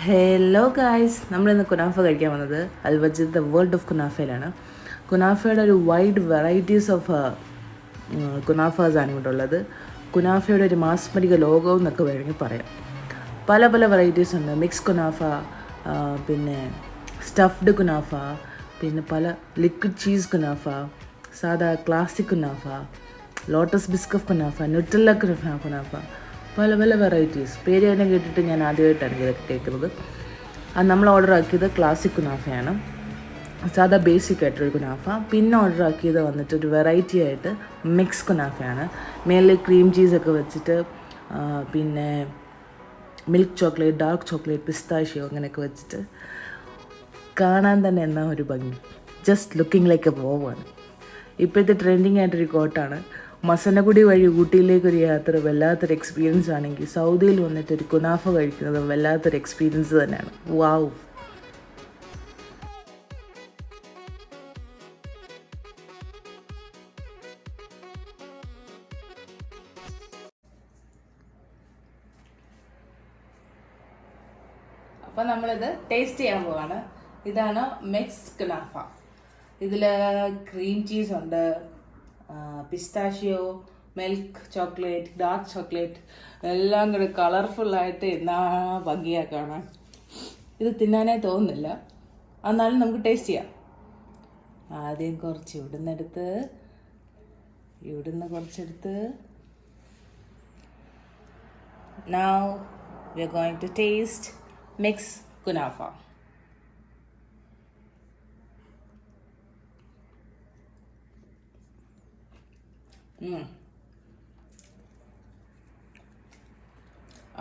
Hello guys, നമ്മളിന്ന് കുനാഫ കഴിക്കാൻ വന്നത് അൽവജീദ് ദ വേൾഡ് ഓഫ് കുനാഫയിലാണ്. കുനാഫയുടെ ഒരു വൈഡ് വെറൈറ്റീസ് ഓഫ് കുനാഫാസാണ് ഇവിടെ ഉള്ളത്. കുനാഫയുടെ ഒരു മാസ്മരിക ലോകവും എന്നൊക്കെ വേണമെങ്കിൽ പറയാം. പല പല വെറൈറ്റീസ് ഉണ്ട്. മിക്സ് കുനാഫ, പിന്നെ സ്റ്റഫ്ഡ് കുനാഫ, പിന്നെ പല ലിക്വിഡ് ചീസ് കുനാഫ, സാധാ ക്ലാസിക് കുനാഫ, ലോട്ടസ് ബിസ്കഫ് കുനാഫ, ന്യൂട്ടെല്ല കുനാഫ, പല പല വെറൈറ്റീസ്. പേര് തന്നെ കേട്ടിട്ട് ഞാൻ ആദ്യമായിട്ടാണ് ഇതൊക്കെ കേൾക്കുന്നത്. അത് നമ്മൾ ഓർഡർ ആക്കിയത് ക്ലാസിക് കുനാഫയാണ്, സാധാ ബേസിക് ആയിട്ടൊരു കുനാഫ. പിന്നെ ഓർഡർ ആക്കിയത് വന്നിട്ട് ഒരു വെറൈറ്റി ആയിട്ട് മിക്സ് കുനാഫയാണ്. മേലിൽ ക്രീം ചീസൊക്കെ വെച്ചിട്ട്, പിന്നെ milk chocolate, dark chocolate, pistachio അങ്ങനെയൊക്കെ വെച്ചിട്ട് കാണാൻ തന്നെ എന്നാ ഒരു ഭംഗി. ജസ്റ്റ് ലുക്കിംഗ് ലൈക്ക് എ വോവാണ്. ഇപ്പോഴത്തെ ട്രെൻഡിങ് ആയിട്ടൊരു കോട്ടാണ്. മസനഗുഡി വഴി ഊട്ടിയിലേക്കൊരു യാത്ര വല്ലാത്തൊരു എക്സ്പീരിയൻസ് ആണെങ്കിൽ സൗദിയിൽ വന്നിട്ട് ഒരു കുനാഫ കഴിക്കുന്നത് വല്ലാത്തൊരു എക്സ്പീരിയൻസ് തന്നെയാണ്. വാവ്. അപ്പം നമ്മളിത് ടേസ്റ്റ് ചെയ്യാൻ പോവാണ്. ഇതാണ് മിക്സ് കുനാഫ. ഇതിൽ ക്രീം ചീസ് ഉണ്ട്, pistachio, milk chocolate, dark chocolate എല്ലാം കൂടി കളർഫുള്ളായിട്ട് എന്നാ ഭംഗിയാ കാണാൻ. ഇത് തിന്നാനേ തോന്നുന്നില്ല, എന്നാലും നമുക്ക് ടേസ്റ്റ് ചെയ്യാം. ആദ്യം കുറച്ച് ഇവിടുന്ന് കുറച്ചെടുത്ത് now we are going to taste mix kunafa.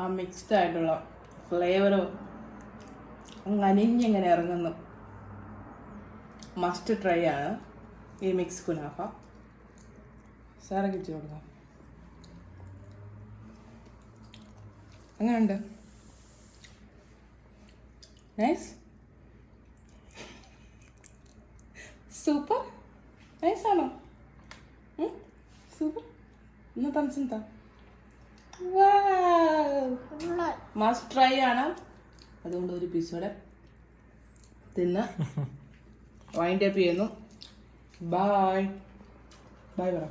ആ മിക്സ്ഡ് ആയിട്ടുള്ള ഫ്ലേവർ അനിഞ്ഞിങ്ങനെ ഇറങ്ങുന്നു. മസ്റ്റ് ട്രൈ ആണ് ഈ മിക്സ് കുനാഫ. സാറെ കിച്ചു കൊടുക്കാം. എങ്ങനെയുണ്ട്? Nice, super. നൈസാണോ? സൂപ്പർ. ഇന്ന് തംസിന്താ മസ്റ്റ് ട്രൈ ആണ്. അതുകൊണ്ട് ഒരു പീസോടെ തിന്ന് വൈൻഡ് അപ്പ് ചെയ്യുന്നു. ബൈ ബൈ പറ.